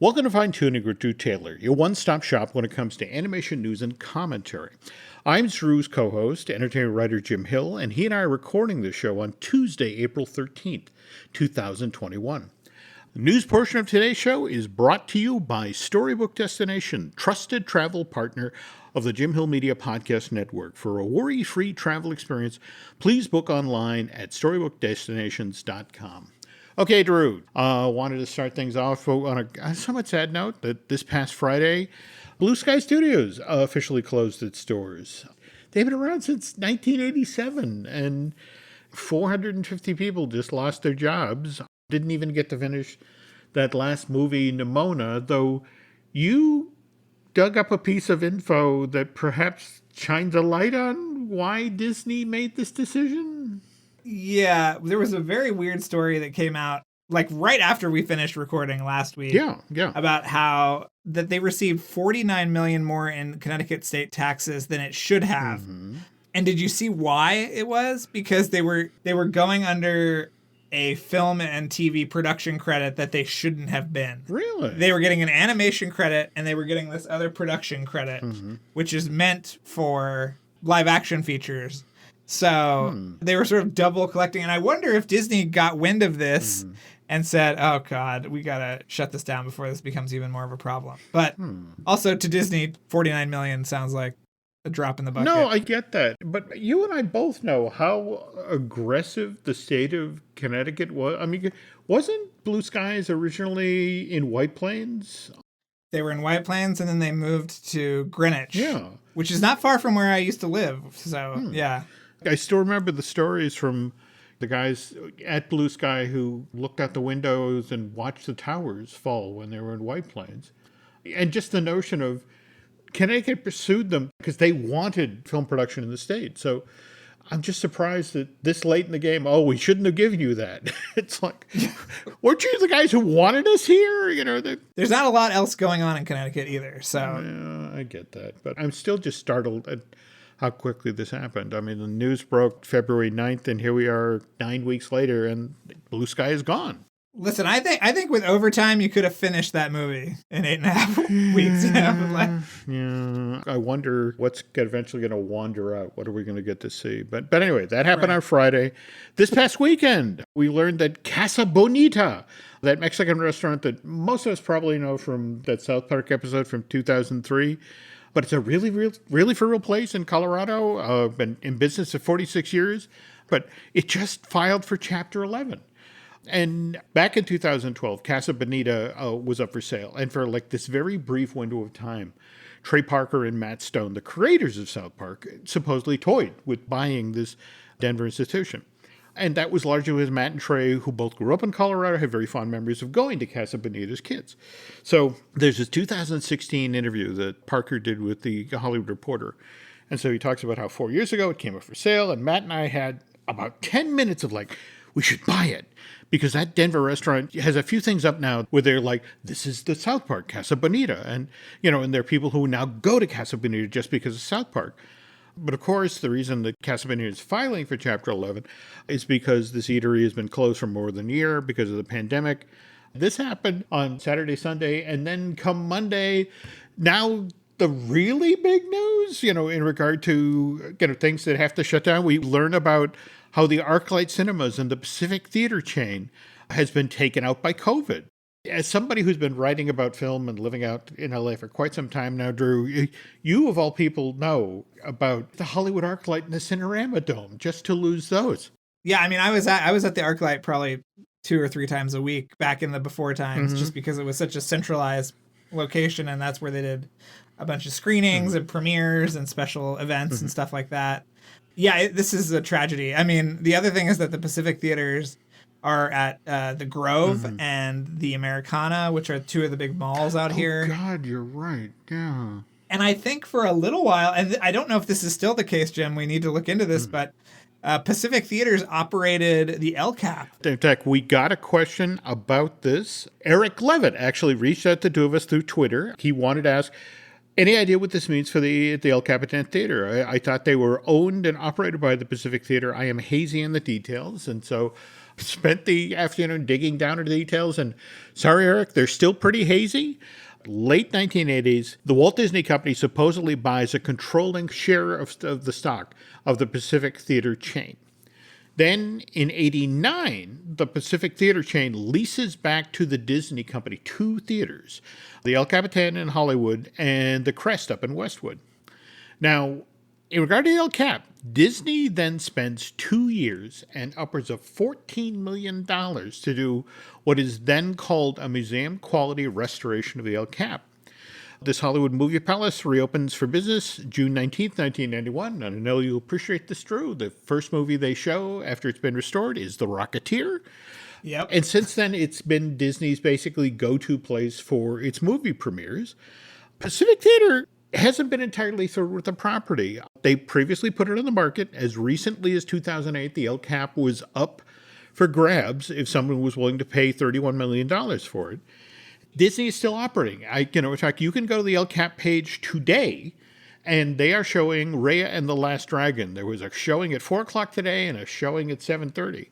Welcome to Fine Tuning with Drew Taylor, your one-stop shop when it comes to animation news and commentary. I'm Drew's co-host, entertainment writer Jim Hill, and he and I are recording this show on Tuesday, April 13th, 2021. The news portion of today's show is brought to you by Storybook Destination, trusted travel partner of the Jim Hill Media Podcast Network. For a worry-free travel experience, please book online at storybookdestinations.com. Okay, Drew, wanted to start things off on a somewhat sad note that this past Friday, Blue Sky Studios officially closed its doors. They've been around since 1987, and 450 people just lost their jobs. Didn't even get to finish that last movie, Nimona, though you dug up a piece of info that perhaps shines a light on why Disney made this decision. Yeah, there was a very weird story that came out like right after we finished recording last week. Yeah. About how that they received $49 million more in Connecticut state taxes than it should have. Mm-hmm. And did you see why it was? Because they were going under a film and TV production credit that they shouldn't have been. Really? They were getting an animation credit and they were getting this other production credit, which is meant for live action features. So they were sort of double collecting. And I wonder if Disney got wind of this and said, oh, God, we got to shut this down before this becomes even more of a problem. But also to Disney, $49 million sounds like a drop in the bucket. No, I get that. But you and I both know how aggressive the state of Connecticut was. I mean, wasn't Blue Skies originally in White Plains? They were in White Plains and then they moved to Greenwich. Yeah. Which is not far from where I used to live. So, yeah. I still remember the stories from the guys at Blue Sky who looked out the windows and watched the towers fall when they were in White Plains. And just the notion of Connecticut pursued them because they wanted film production in the state. So I'm just surprised that this late in the game, we shouldn't have given you that. It's like, weren't you the guys who wanted us here? You know, there's not a lot else going on in Connecticut either. So yeah, I get that. But I'm still just startled at how quickly this happened. I mean, the news broke February 9th, and here we are 9 weeks later, and Blue Sky is gone. Listen, I think with overtime, you could have finished that movie in 8.5 weeks. Yeah, I wonder what's eventually going to wander out. What are we going to get to see? But anyway, that happened on Friday. This past weekend, we learned that Casa Bonita, that Mexican restaurant that most of us probably know from that South Park episode from 2003, but it's a really for real place in Colorado. Been in business for 46 years, but it just filed for Chapter 11. And back in 2012, Casa Bonita was up for sale. And for like this very brief window of time, Trey Parker and Matt Stone, the creators of South Park, supposedly toyed with buying this Denver institution. And that was largely with Matt and Trey, who both grew up in Colorado, have very fond memories of going to Casa Bonita as kids. So there's this 2016 interview that Parker did with the Hollywood Reporter. And so he talks about how 4 years ago it came up for sale, and Matt and I had about 10 minutes of like, we should buy it. Because that Denver restaurant has a few things up now where they're like, this is the South Park, Casa Bonita. And, and there are people who now go to Casa Bonita just because of South Park. But of course, the reason that Casa Bonita is filing for Chapter 11 is because this eatery has been closed for more than a year because of the pandemic. This happened on Saturday, Sunday, and then come Monday, now the really big news, in regard to, things that have to shut down. We learn about how the Arclight Cinemas and the Pacific Theatre chain has been taken out by COVID. As somebody who's been writing about film and living out in LA for quite some time now, Drew, you of all people know about the Hollywood Arclight and the Cinerama Dome, just to lose those. Yeah, I mean, I was at the Arclight probably 2 or 3 times a week back in the before times, just because it was such a centralized location, and that's where they did a bunch of screenings and premieres and special events and stuff like that. Yeah, this is a tragedy. I mean, the other thing is that the Pacific Theatres are at the Grove and the Americana, which are 2 of the big malls out here. Oh, God, you're right. Yeah. And I think for a little while, and I don't know if this is still the case, Jim, we need to look into this, but Pacific Theatres operated the El Cap. In fact, we got a question about this. Eric Levitt actually reached out to 2 of us through Twitter. He wanted to ask, any idea what this means for the El Capitan Theatre? I thought they were owned and operated by the Pacific Theatre. I am hazy in the details, and so spent the afternoon digging down into the details, and sorry, Eric, they're still pretty hazy. Late 1980s, the Walt Disney Company supposedly buys a controlling share of the stock of the Pacific Theatre chain. Then in 89, the Pacific Theatre chain leases back to the Disney Company 2 theaters, the El Capitan in Hollywood and the Crest up in Westwood. Now, in regard to the El Cap, Disney then spends 2 years and upwards of $14 million to do what is then called a museum-quality restoration of the El Cap. This Hollywood Movie Palace reopens for business June 19th, 1991, and I know you'll appreciate this, Drew. The first movie they show after it's been restored is The Rocketeer. Yep. And since then, it's been Disney's basically go-to place for its movie premieres. Pacific Theatre hasn't been entirely through with the property. They previously put it on the market. As recently as 2008, the El Cap was up for grabs if someone was willing to pay $31 million for it. Disney is still operating. In fact, you can go to the El Cap page today, and they are showing Raya and the Last Dragon. There was a showing at 4 o'clock today and a showing at 7:30.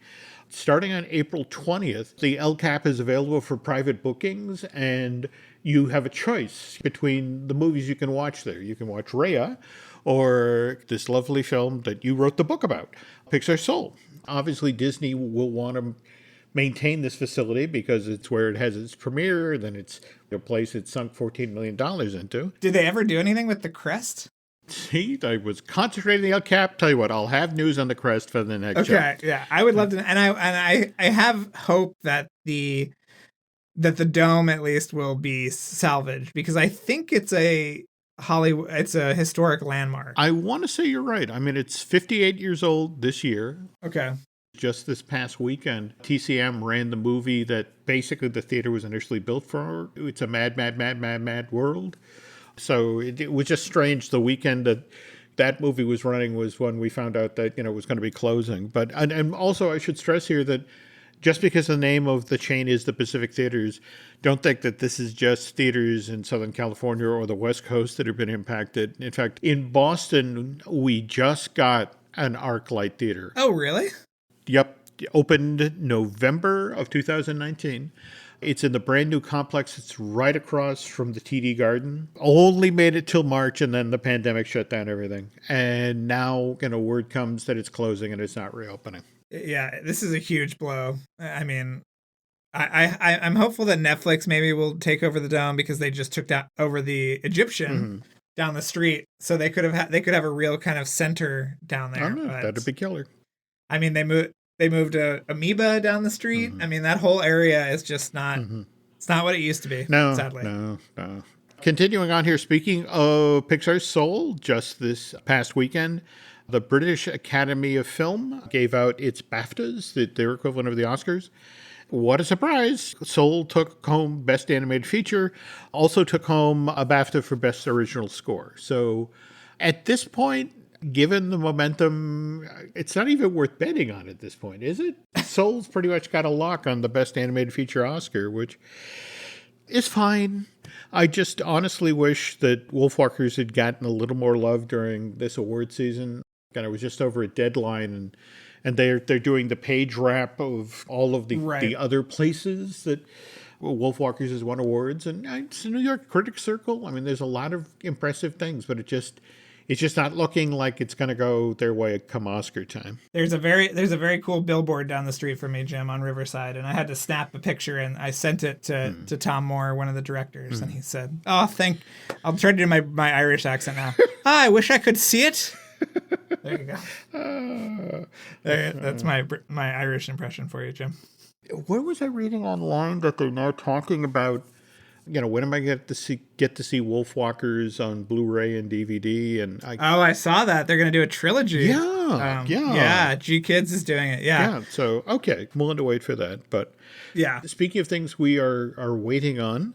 Starting on April 20th, the El Cap is available for private bookings, and you have a choice between the movies you can watch there. You can watch Raya or this lovely film that you wrote the book about, Pixar's Soul. Obviously, Disney will want to maintain this facility because it's where it has its premiere, then it's a place it sunk $14 million into. Did they ever do anything with the Crest? See, I was concentrating on the El Cap. Tell you what, I'll have news on the Crest for the next show. Okay, yeah, I would love to, and I have hope that the dome at least will be salvaged, because I think it's a historic landmark. I want to say you're right. I mean, it's 58 years old this year. Okay. Just this past weekend, TCM ran the movie that basically the theater was initially built for. It's a mad, mad, mad, mad, mad world. So it was just strange. The weekend that movie was running was when we found out that, it was going to be closing. But and also I should stress here that just because the name of the chain is the Pacific Theaters, don't think that this is just theaters in Southern California or the West Coast that have been impacted. In fact, in Boston, we just got an Arclight Theater. Oh, really? Yep. Opened November of 2019. It's in the brand new complex. It's right across from the TD Garden. Only made it till March, and then the pandemic shut down everything. And now, word comes that it's closing and it's not reopening. Yeah, this is a huge blow. I mean, I'm hopeful that Netflix maybe will take over the dome, because they just took over the Egyptian down the street, so they could have a real kind of center down there. That'd be killer. I mean, they moved a amoeba down the street. I mean, that whole area is just not. It's not what it used to be. No, sadly. No. Continuing on here, speaking of Pixar's Soul, just this past weekend, the British Academy of Film gave out its BAFTAs, their equivalent of the Oscars. What a surprise. Soul took home Best Animated Feature, also took home a BAFTA for Best Original Score. So at this point, given the momentum, it's not even worth betting on at this point, is it? Soul's pretty much got a lock on the Best Animated Feature Oscar, which is fine. I just honestly wish that Wolfwalkers had gotten a little more love during this award season. And it was just over a deadline, and they're doing the page wrap of all of the other places that Wolfwalkers has won awards, and it's a New York Critics Circle. I mean, there's a lot of impressive things, but it's just not looking like it's going to go their way come Oscar time. There's a very cool billboard down the street from me, Jim, on Riverside, and I had to snap a picture, and I sent it to Tom Moore, one of the directors, and he said, I'll try to do my Irish accent now. I wish I could see it. There you go. That's my Irish impression for you, Jim. Where was I reading online that they're now talking about, when am I get to see Wolfwalkers on Blu-ray and DVD? And I saw that they're going to do a trilogy. Yeah. G Kids is doing it. Yeah. So okay, I'm willing to wait for that. But yeah, speaking of things we are waiting on,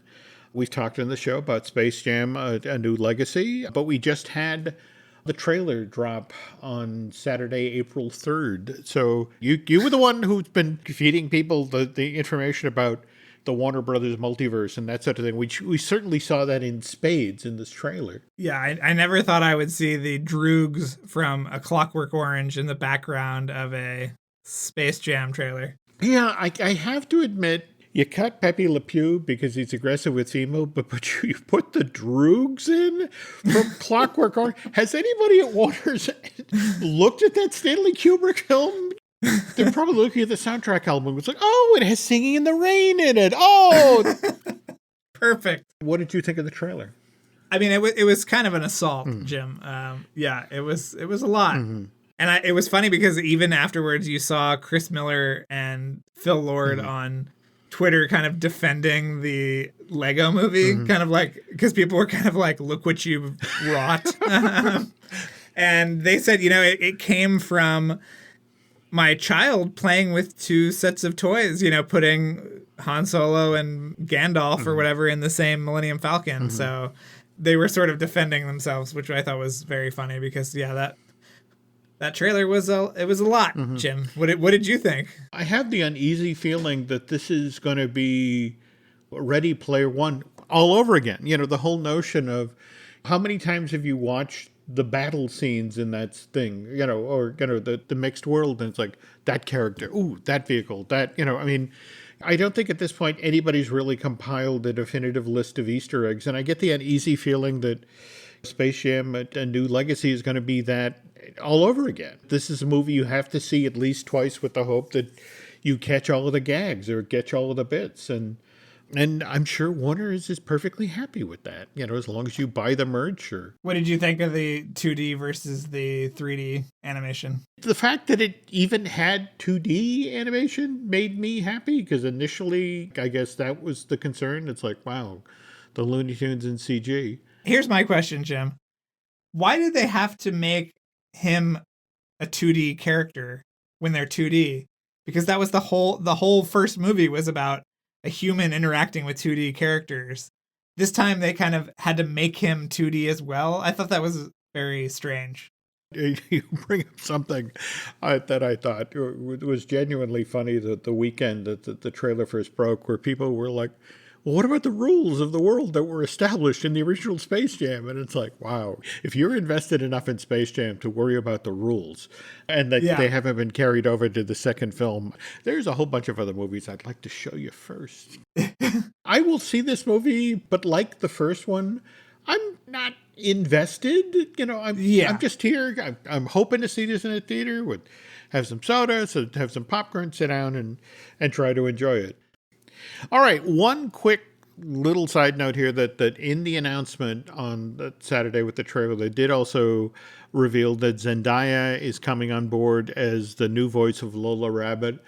we've talked in the show about Space Jam: A New Legacy, but we just had the trailer drop on Saturday, April 3rd. So you were the one who's been feeding people the information about the Warner Brothers multiverse and that sort of thing. We certainly saw that in spades in this trailer. Yeah, I never thought I would see the droogs from A Clockwork Orange in the background of a Space Jam trailer. Yeah, I have to admit, you cut Pepe Le Pew because he's aggressive with female, but you put the Droogs in from Clockwork Orange. Has anybody at Warner's looked at that Stanley Kubrick film? They're probably looking at the soundtrack album. It's like, oh, it has Singing in the Rain in it. Oh, Perfect. what did you think of the trailer? I mean, it was kind of an assault, Jim. Yeah, it was a lot. And it was funny because even afterwards, you saw Chris Miller and Phil Lord on Twitter kind of defending the Lego movie, kind of like, because people were kind of like, look what you wrought. And they said, it came from my child playing with two sets of toys, putting Han Solo and Gandalf or whatever in the same Millennium Falcon. So they were sort of defending themselves, which I thought was very funny because, that trailer was a lot, Jim. What did you think? I have the uneasy feeling that this is going to be Ready Player One all over again. The whole notion of how many times have you watched the battle scenes in that thing, or the mixed world, and it's like that character, ooh, that vehicle, that, I mean, I don't think at this point anybody's really compiled a definitive list of Easter eggs, and I get the uneasy feeling that Space Jam: A New Legacy is going to be that all over again. This is a movie you have to see at least twice with the hope that you catch all of the gags or catch all of the bits. And I'm sure Warner is just perfectly happy with that, as long as you buy the merch. Or what did you think of the 2D versus the 3D animation? The fact that it even had 2D animation made me happy, because initially, I guess that was the concern. It's like, wow, the Looney Tunes in CG. Here's my question, Jim. Why did they have to make him a 2D character when they're 2D? Because that was the whole first movie was about a human interacting with 2D characters. This time they kind of had to make him 2D as well. I thought that was very strange. You bring up something that I thought was genuinely funny, that the weekend that the trailer first broke, where people were like, well, what about the rules of the world that were established in the original Space Jam? And it's like, wow, if you're invested enough in Space Jam to worry about the rules and that they haven't been carried over to the second film, there's a whole bunch of other movies I'd like to show you first. I will see this movie, but like the first one, I'm not invested. I'm just here. I'm hoping to see this in a theater, have some soda, have some popcorn, sit down and try to enjoy it. All right, one quick little side note here that in the announcement on that Saturday with the trailer, they did also reveal that Zendaya is coming on board as the new voice of Lola Rabbit.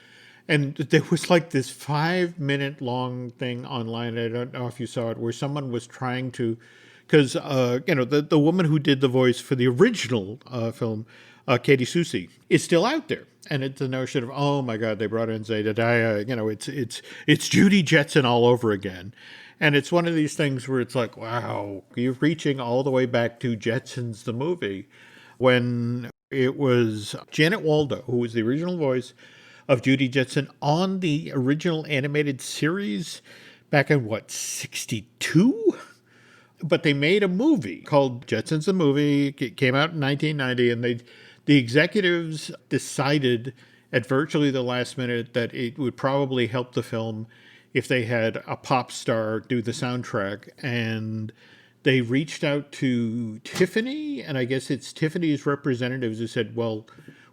And there was like this 5-minute long thing online, I don't know if you saw it, where someone was trying to, because, the woman who did the voice for the original film, Katie Soucie, is still out there. And it's the notion of, oh my God, they brought in Zendaya, it's Judy Jetson all over again. And it's one of these things where it's like, wow, you're reaching all the way back to Jetsons the movie, when it was Janet Waldo, who was the original voice of Judy Jetson on the original animated series back in, 62? But they made a movie called Jetsons the Movie. It came out in 1990, and the executives decided at virtually the last minute that it would probably help the film if they had a pop star do the soundtrack. And they reached out to Tiffany, and I guess it's Tiffany's representatives who said, well,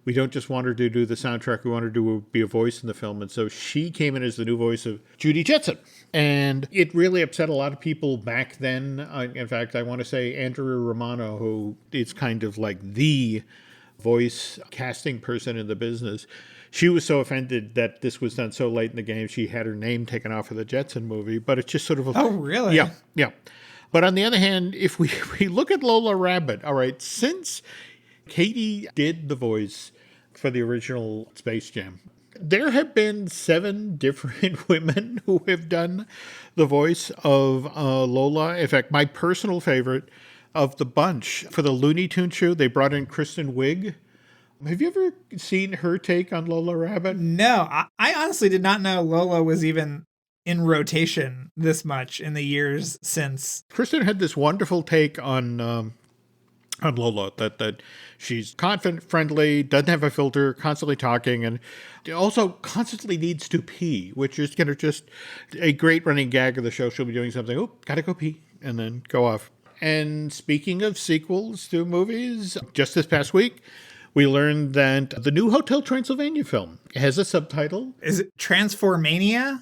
we don't just want her to do the soundtrack, we want her to be a voice in the film. And so she came in as the new voice of Judy Jetson. And it really upset a lot of people back then. In fact, I want to say Andrea Romano, who is kind of like the voice casting person in the business, she was so offended that this was done so late in the game, she had her name taken off of the Jetson movie. But it's just sort of oh, really? Yeah. But on the other hand, if we look at Lola Rabbit, all right, since Katie did the voice for the original Space Jam, there have been 7 different women who have done the voice of Lola. In fact, my personal favorite of the bunch, for the Looney Tunes show, they brought in Kristen Wiig. Have you ever seen her take on Lola Rabbit? No, I honestly did not know Lola was even in rotation this much in the years since. Kristen had this wonderful take on on Lola, that she's confident, friendly, doesn't have a filter, constantly talking, and also constantly needs to pee, which is just a great running gag of the show. She'll be doing something, oh, gotta go pee, and then go off. And speaking of sequels to movies, just this past week, we learned that the new Hotel Transylvania film has a subtitle. Is it Transformania?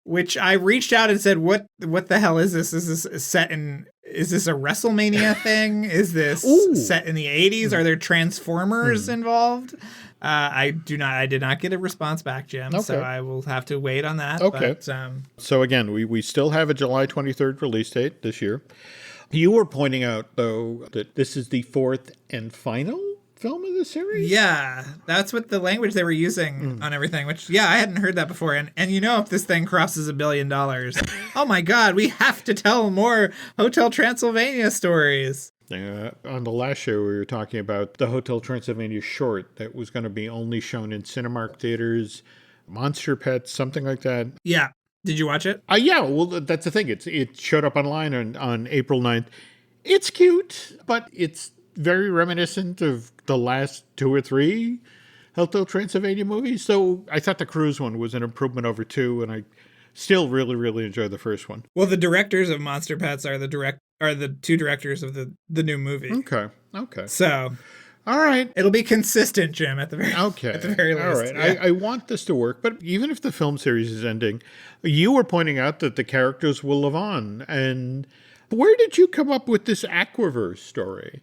Which I reached out and said, what the hell is this? Is this set in... Is this a WrestleMania thing? Is this set in the 80s? Are there Transformers involved? I did not get a response back, Jim. Okay. So I will have to wait on that. Okay. But, so again, we still have a July 23rd release date this year. You were pointing out, though, that this is the fourth and final film of the series? Yeah, that's what the language they were using on everything, which, I hadn't heard that before. And if this thing crosses $1 billion, oh my God, we have to tell more Hotel Transylvania stories. On the last show, we were talking about the Hotel Transylvania short that was going to be only shown in Cinemark theaters, Monster Pets, something like that. Yeah. Did you watch it? Yeah, well, that's the thing. It showed up online on April 9th. It's cute, but it's very reminiscent of the last 2 or 3 Hotel Transylvania movies. So I thought the cruise one was an improvement over 2, and I still really, really enjoyed the first one. Well, the directors of Monster Pets are the 2 directors of the new movie. Okay. So, all right, it'll be consistent, Jim. At the very least. All right. Yeah. I want this to work, but even if the film series is ending, you were pointing out that the characters will live on. And where did you come up with this Aquaverse story?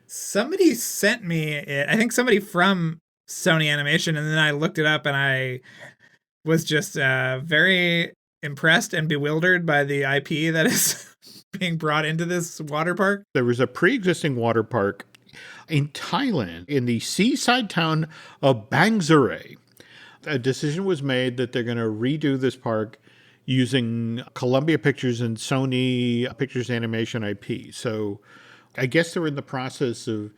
Somebody sent me it. I think somebody from Sony Animation, and then I looked it up, and I was just very impressed and bewildered by the IP that is being brought into this water park. There was a pre-existing water park in Thailand, in the seaside town of Bangsaray. A decision was made that they're going to redo this park using Columbia Pictures and Sony Pictures Animation IP. So I guess they're in the process of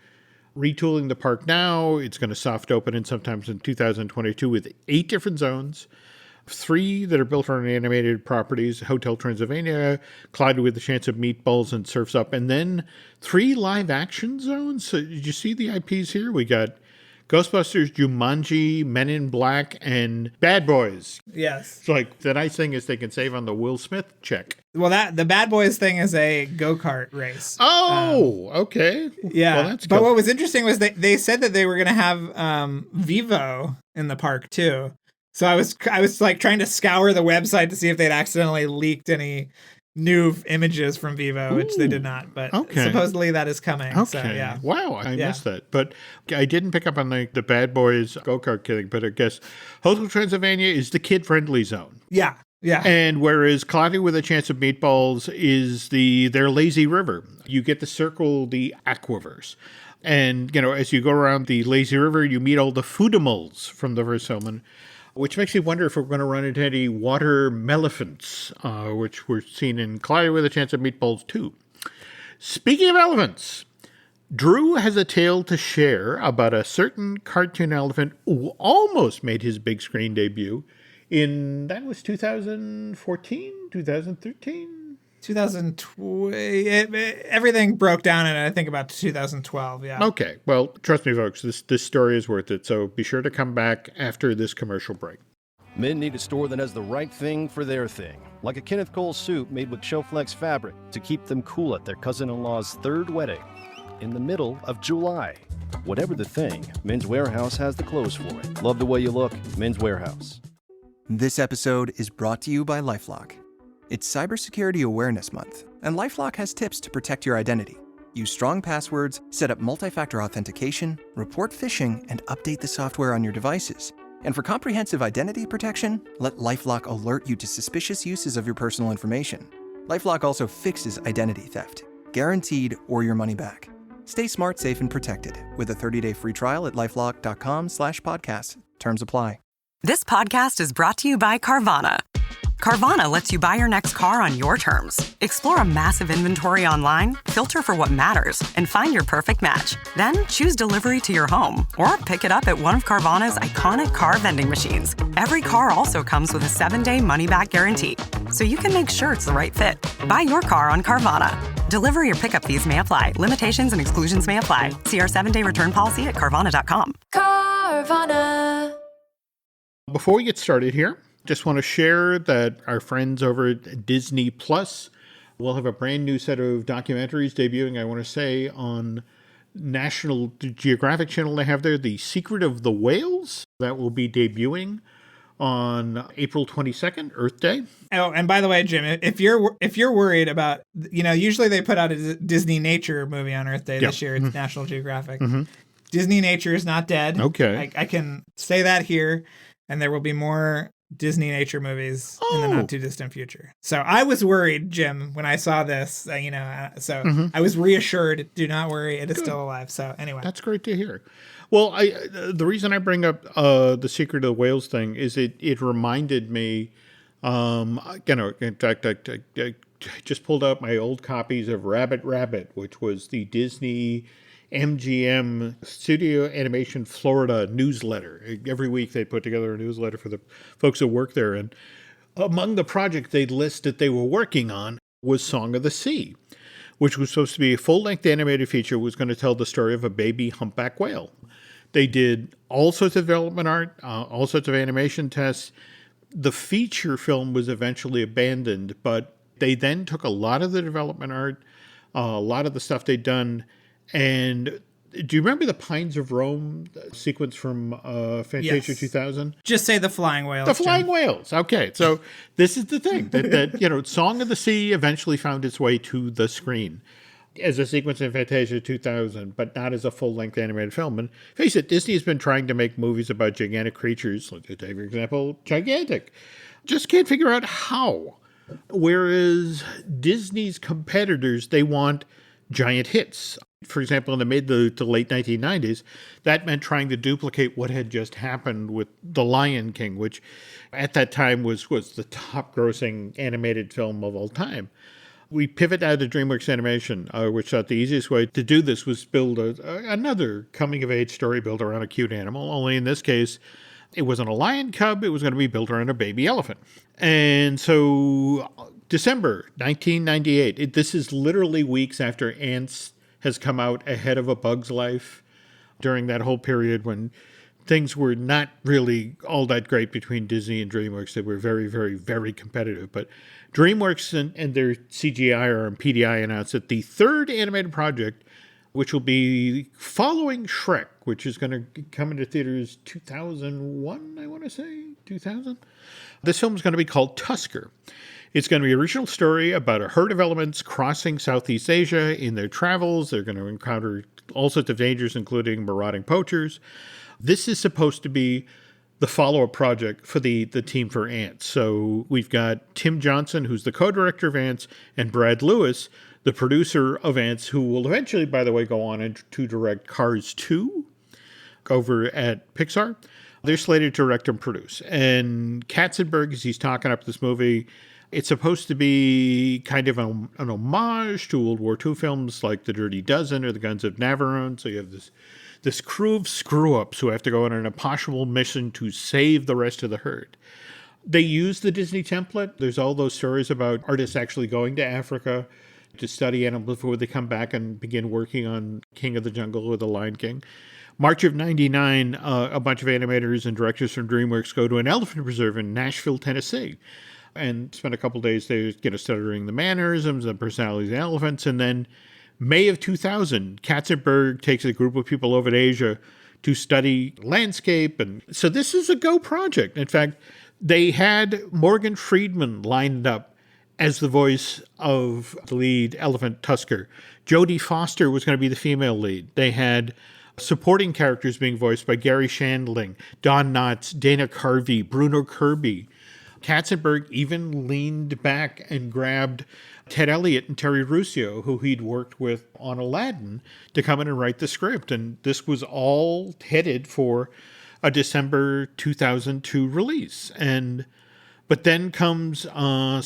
retooling the park now. It's going to soft open in sometimes in 2022 with 8 different zones. 3 that are built on animated properties, Hotel Transylvania, Clouded with a Chance of Meatballs, and Surf's Up. And then 3 live action zones. So did you see the IPs here? We got Ghostbusters, Jumanji, Men in Black, and Bad Boys. Yes. It's like the nice thing is they can save on the Will Smith check. Well, the Bad Boys thing is a go-kart race. Oh, okay. Yeah. Well, that's cool. But what was interesting was they said that they were going to have Vivo in the park too. So I was like trying to scour the website to see if they'd accidentally leaked any new images from Vivo, which they did not. But supposedly that is coming. Okay. So, yeah. Wow, I missed that. But I didn't pick up on the Bad Boys go-kart thing, but I guess Hotel Transylvania is the kid-friendly zone. Yeah. Yeah. And whereas Cloudy with a Chance of Meatballs is their lazy river, you get to circle the Aquaverse. And, as you go around the lazy river, you meet all the foodimals from the first film, which makes me wonder if we're going to run into any water melephants, which we're seen in Cloudy with a Chance of Meatballs 2. Speaking of elephants, Drew has a tale to share about a certain cartoon elephant who almost made his big screen debut that was 2014, 2013? 2012. Everything broke down in, I think, about 2012, yeah. Okay. Well, trust me, folks, this story is worth it. So be sure to come back after this commercial break. Men need a store that has the right thing for their thing. Like a Kenneth Cole suit made with Showflex fabric to keep them cool at their cousin-in-law's 3rd wedding in the middle of July. Whatever the thing, Men's Warehouse has the clothes for it. Love the way you look, Men's Warehouse. This episode is brought to you by LifeLock. It's Cybersecurity Awareness Month, and LifeLock has tips to protect your identity. Use strong passwords, set up multi-factor authentication, report phishing, and update the software on your devices. And for comprehensive identity protection, let LifeLock alert you to suspicious uses of your personal information. LifeLock also fixes identity theft, guaranteed or your money back. Stay smart, safe, and protected with a 30-day free trial at LifeLock.com/podcast. Terms apply. This podcast is brought to you by Carvana. Carvana lets you buy your next car on your terms. Explore a massive inventory online, filter for what matters, and find your perfect match. Then choose delivery to your home or pick it up at one of Carvana's iconic car vending machines. Every car also comes with a 7-day money-back guarantee, so you can make sure it's the right fit. Buy your car on Carvana. Delivery or pickup fees may apply. Limitations and exclusions may apply. See our 7-day return policy at Carvana.com. Carvana. Before we get started here, just want to share that our friends over at Disney Plus will have a brand new set of documentaries debuting, I want to say, on National Geographic Channel. They have there The Secret of the Whales. That will be debuting on April 22nd, Earth Day. Oh, and by the way, Jim, if you're worried about, usually they put out a Disney Nature movie on Earth Day. This year. It's National Geographic. Disney Nature is not dead. Okay. I can say that here, and there will be more Disney Nature movies in the not too distant future. So I was worried, Jim, when I saw this, I was reassured, do not worry, it is still alive. So anyway. That's great to hear. Well, the reason I bring up the Secret of the Whales thing is it reminded me, in fact, I just pulled out my old copies of Rabbit, which was the Disney MGM Studio Animation Florida newsletter. Every week they put together a newsletter for the folks who work there. And among the projects they listed they were working on was Song of the Sea, which was supposed to be a full-length animated feature, was going to tell the story of a baby humpback whale. They did all sorts of development art, all sorts of animation tests. The feature film was eventually abandoned, but they then took a lot of the development art, a lot of the stuff they'd done. And do you remember the Pines of Rome sequence from Fantasia Yes. 2000? Just say the flying whales. The flying Jim. whales. Okay, so this is the thing that Song of the Sea eventually found its way to the screen as a sequence in Fantasia 2000, but not as a full-length animated film. And face it, Disney has been trying to make movies about gigantic creatures. Like, take for example, Gigantic. Just can't figure out how. Whereas Disney's competitors, they want giant hits. For example, in the late 1990s, that meant trying to duplicate what had just happened with The Lion King, which at that time was the top-grossing animated film of all time. We pivot out to DreamWorks Animation, which thought the easiest way to do this was build another coming-of-age story built around a cute animal, only in this case, it wasn't a lion cub, it was going to be built around a baby elephant. And so December 1998, this is literally weeks after Ants has come out ahead of A Bug's Life during that whole period when things were not really all that great between Disney and DreamWorks. They were very, very, very competitive. But DreamWorks and their CGI and PDI announced that the third animated project, which will be following Shrek, which is going to come into theaters 2001, I want to say, 2000. This film is going to be called Tusker. It's going to be an original story about a herd of elephants crossing Southeast Asia in their travels. They're going to encounter all sorts of dangers, including marauding poachers. This is supposed to be the follow-up project for the team for Ants. So we've got Tim Johnson, who's the co-director of Ants, and Brad Lewis, the producer of Ants, who will eventually, by the way, go on to direct Cars 2 over at Pixar. They're slated to direct and produce. And Katzenberg, as he's talking up this movie, it's supposed to be kind of an homage to World War II films like The Dirty Dozen or The Guns of Navarone. So you have this crew of screw-ups who have to go on an impossible mission to save the rest of the herd. They use the Disney template. There's all those stories about artists actually going to Africa to study animals before they come back and begin working on King of the Jungle or The Lion King. March of 99, a bunch of animators and directors from DreamWorks go to an elephant preserve in Nashville, Tennessee, and spend a couple days there, studying the mannerisms and personalities of elephants. And then May of 2000, Katzenberg takes a group of people over to Asia to study landscape. And so this is a go project. In fact, they had Morgan Freeman lined up as the voice of the lead elephant Tusker. Jodie Foster was going to be the female lead. They had supporting characters being voiced by Gary Shandling, Don Knotts, Dana Carvey, Bruno Kirby. Katzenberg even leaned back and grabbed Ted Elliott and Terry Russo, who he'd worked with on Aladdin, to come in and write the script. And this was all headed for a December 2002 release. But then comes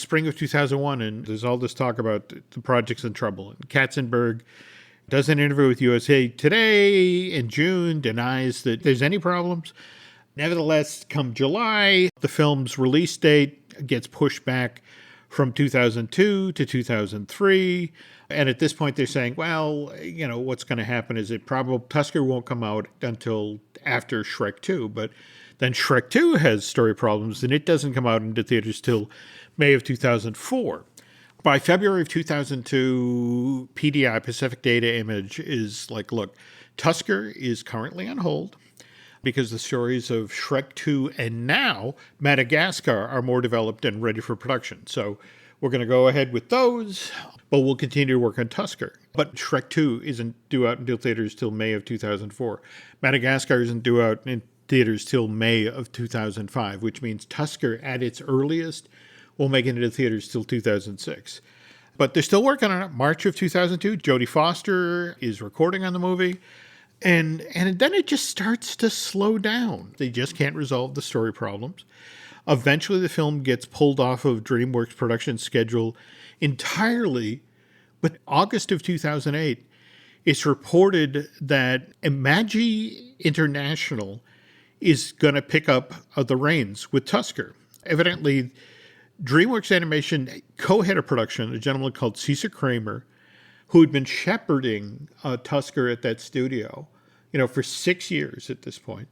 spring of 2001, and there's all this talk about the project's in trouble. And Katzenberg does an interview with USA Today in June, denies that there's any problems. Nevertheless, come July, the film's release date gets pushed back from 2002 to 2003. And at this point, they're saying, well, what's going to happen is Tusker won't come out until after Shrek 2. But then Shrek 2 has story problems, and it doesn't come out into theaters till May of 2004. By February of 2002, PDI, Pacific Data Image, is like, look, Tusker is currently on hold because the stories of Shrek 2 and now Madagascar are more developed and ready for production. So we're going to go ahead with those, but we'll continue to work on Tusker. But Shrek 2 isn't due out into theaters till May of 2004. Madagascar isn't due out in theaters till May of 2005, which means Tusker at its earliest will make it into theaters till 2006. But they're still working on it. March of 2002, Jodie Foster is recording on the movie. And then it just starts to slow down. They just can't resolve the story problems. Eventually, the film gets pulled off of DreamWorks' production schedule entirely. But August of 2008, it's reported that Imagi International is going to pick up the reins with Tusker. Evidently, DreamWorks Animation co-head of production, a gentleman called Cesar Kramer, who had been shepherding Tusker at that studio, for 6 years at this point,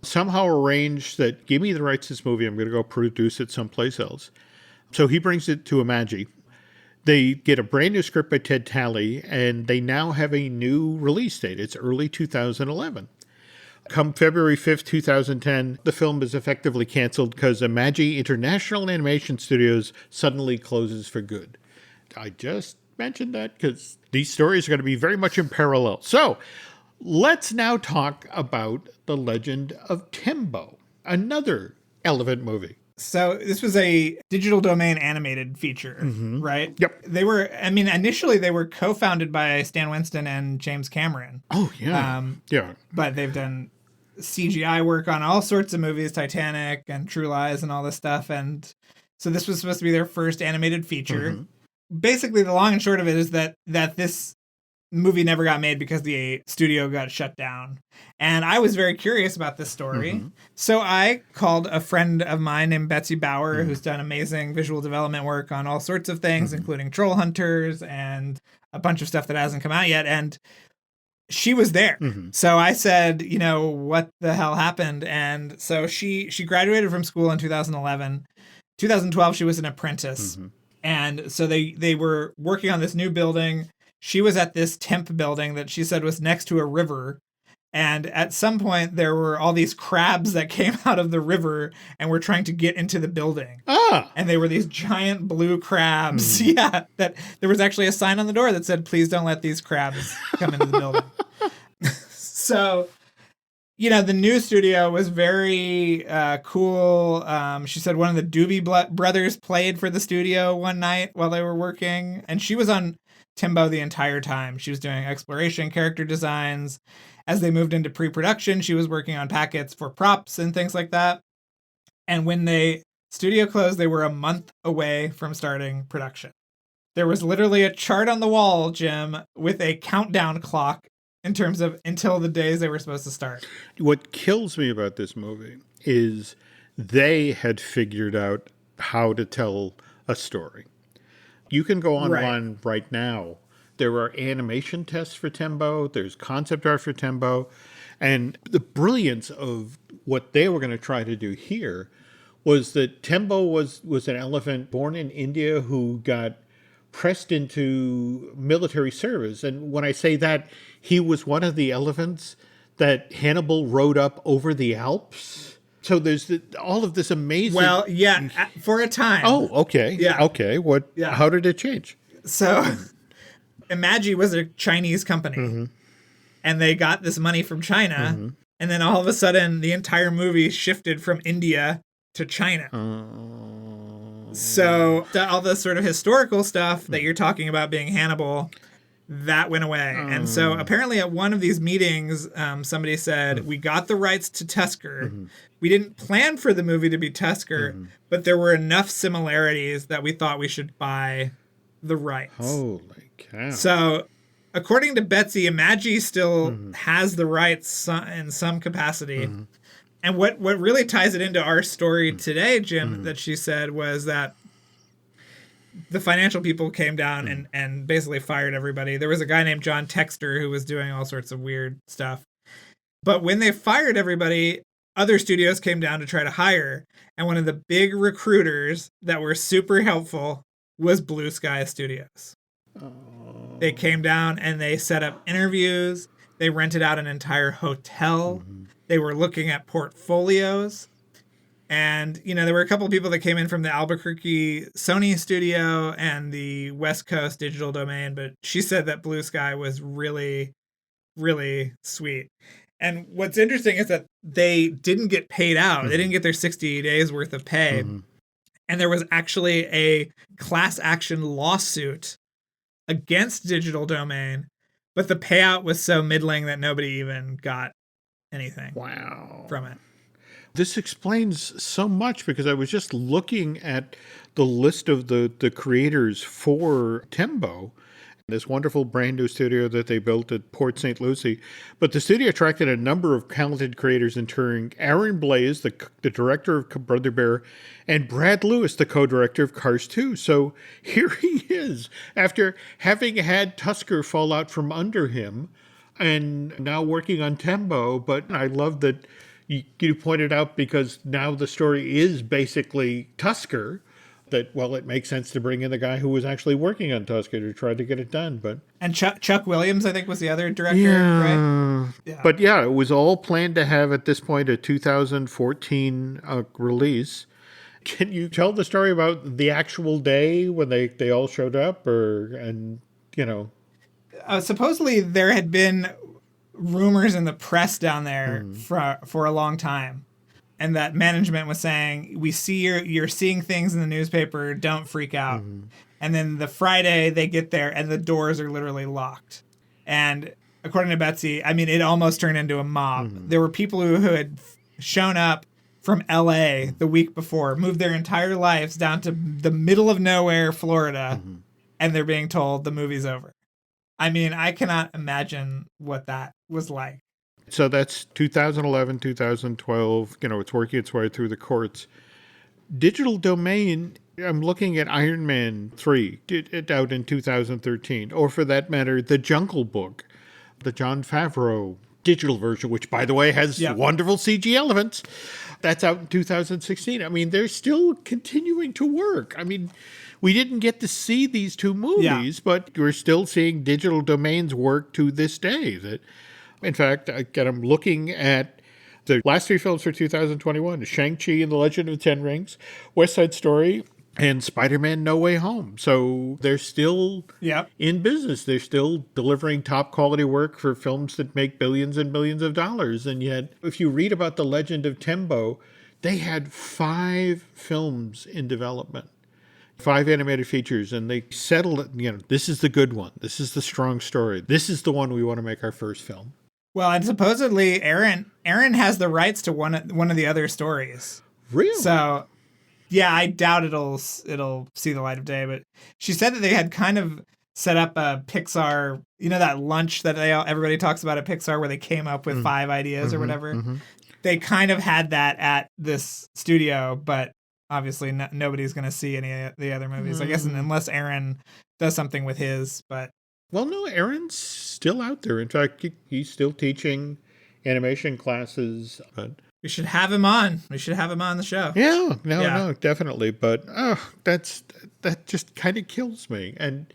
somehow arranged that, give me the rights to this movie, I'm going to go produce it someplace else. So he brings it to Imagi. They get a brand new script by Ted Talley, and they now have a new release date. It's early 2011. Come February 5th, 2010, the film is effectively canceled because Imagi International Animation Studios suddenly closes for good. I just mentioned that because these stories are going to be very much in parallel. So let's now talk about The Legend of Tembo, another elephant movie. So this was a digital domain animated feature, right? Yep. Initially they were co-founded by Stan Winston and James Cameron. Oh, yeah. Yeah. But they've done CGI work on all sorts of movies, Titanic and True Lies and all this stuff. And so this was supposed to be their first animated feature. Basically, the long and short of it is that this movie never got made because the studio got shut down. And I was very curious about this story. So I called a friend of mine named Betsy Bauer, who's done amazing visual development work on all sorts of things, including Troll Hunters and a bunch of stuff that hasn't come out yet. And she was there. So I said, what the hell happened? And so she graduated from school in 2011. 2012, she was an apprentice. And so they were working on this new building. She was at this temp building that she said was next to a river. And at some point, there were all these crabs that came out of the river and were trying to get into the building. And they were these giant blue crabs. Yeah, that there was actually a sign on the door that said, please don't let these crabs come into the building. So, the new studio was very cool. She said one of the Doobie Brothers played for the studio one night while they were working. And she was on Tembo the entire time. She was doing exploration, character designs. As they moved into pre-production, she was working on packets for props and things like that. And when the studio closed, they were a month away from starting production. There was literally a chart on the wall, Jim, with a countdown clock in terms of until the days they were supposed to start. What kills me about this movie is they had figured out how to tell a story. You can go online right now. There are animation tests for Tembo. There's concept art for Tembo. And the brilliance of what they were going to try to do here was that Tembo was an elephant born in India who got pressed into military service. And when I say that, he was one of the elephants that Hannibal rode up over the Alps. So there's all of this amazing... Well, yeah, for a time. Oh, okay. Yeah. Okay. What? Yeah. How did it change? So Imagi was a Chinese company, and they got this money from China, and then all of a sudden the entire movie shifted from India to China. So all the sort of historical stuff that you're talking about being Hannibal, that went away. And so apparently at one of these meetings, somebody said, we got the rights to Tusker. We didn't plan for the movie to be Tusker, but there were enough similarities that we thought we should buy the rights. Holy cow. So according to Betsy, Imagi still has the rights in some capacity. And what really ties it into our story today, Jim, that she said was that the financial people came down and basically fired everybody. There was a guy named John Texter who was doing all sorts of weird stuff. But when they fired everybody, other studios came down to try to hire. And one of the big recruiters that were super helpful was Blue Sky Studios. They came down and they set up interviews. They rented out an entire hotel. They were looking at portfolios. And, you know, there were a couple of people that came in from the Albuquerque Sony studio and the West Coast Digital Domain, but she said that Blue Sky was really, really sweet. And what's interesting is that they didn't get paid out. They didn't get their 60 days worth of pay. And there was actually a class action lawsuit against Digital Domain, but the payout was so middling that nobody even got anything from it. This explains so much, because I was just looking at the list of the creators for Tembo, this wonderful brand new studio that they built at Port St. Lucie. But the studio attracted a number of talented creators, including Aaron Blaise, the director of Brother Bear, and Brad Lewis, the co-director of Cars 2. So here he is, after having had Tusker fall out from under him and now working on Tembo. But I love that you pointed out, because now the story is basically Tusker, that, well, it makes sense to bring in the guy who was actually working on Tusker to try to get it done. But Chuck Williams, I think, was the other director, right? Yeah. But yeah, it was all planned to have at this point a 2014 release. Can you tell the story about the actual day when they all showed up, supposedly there had been rumors in the press down there for a long time. And that management was saying, we see you're seeing things in the newspaper, don't freak out. And then the Friday they get there and the doors are literally locked. And according to Betsy, I mean, it almost turned into a mob. There were people who had shown up from LA the week before, moved their entire lives down to the middle of nowhere, Florida, and they're being told the movie's over. I mean, I cannot imagine what that was like. So that's 2011, 2012, it's working its way through the courts. Digital Domain, I'm looking at Iron Man 3, it out in 2013, or for that matter, The Jungle Book, the Jon Favreau digital version, which, by the way, has wonderful CG elements. That's out in 2016. I mean, they're still continuing to work. I mean, we didn't get to see these two movies, but we're still seeing Digital Domain's work to this day. In fact, I'm looking at the last three films for 2021, Shang-Chi and the Legend of the Ten Rings, West Side Story, and Spider-Man No Way Home. So they're still in business. They're still delivering top quality work for films that make billions and billions of dollars. And yet, if you read about the Legend of Tembo, they had 5 films in development. 5 animated features, and they settled it. This is the good one. This is the strong story. This is the one we want to make our first film. Well, and supposedly Aaron has the rights to one of the other stories. Really? So, yeah, I doubt it'll see the light of day. But she said that they had kind of set up a Pixar, that lunch that everybody talks about at Pixar, where they came up with 5 ideas or whatever. They kind of had that at this studio, but obviously nobody's going to see any of the other movies, I guess, unless Aaron does something with his. But well, no, Aaron's still out there. In fact, he's still teaching animation classes. But we should have him on. We should have him on the show. Yeah, no, definitely. But that just kind of kills me. And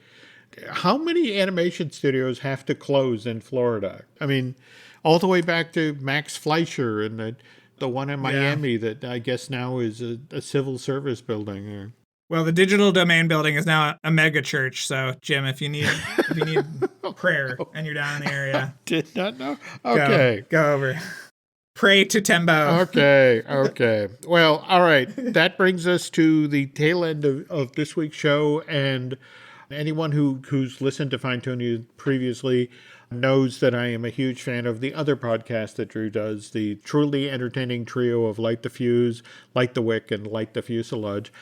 how many animation studios have to close in Florida? I mean, all the way back to Max Fleischer and the one in Miami that I guess now is a civil service building. Well, the Digital Domain building is now a mega church. So, Jim, if you need prayer and you're down in the area, did not know. Okay, go over. Pray to Tembo. Okay. Well, all right. That brings us to the tail end of this week's show, and anyone who's listened to Fine Tuning previously knows that I am a huge fan of the other podcast that Drew does, the truly entertaining trio of Light the Fuse, Light the Wick, and Light the Fuselage.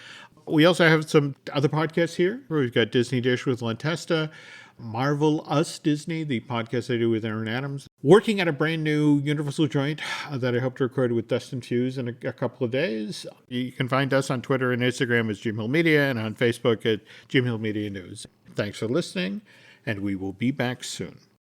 We also have some other podcasts here. We've got Disney Dish with Len Testa, Marvel Us Disney, the podcast I do with Aaron Adams. working at a brand new Universal joint that I hope to record with Dustin Fuse in a couple of days. You can find us on Twitter and Instagram as Jim Hill Media and on Facebook at Jim Hill Media News. Thanks for listening, and we will be back soon.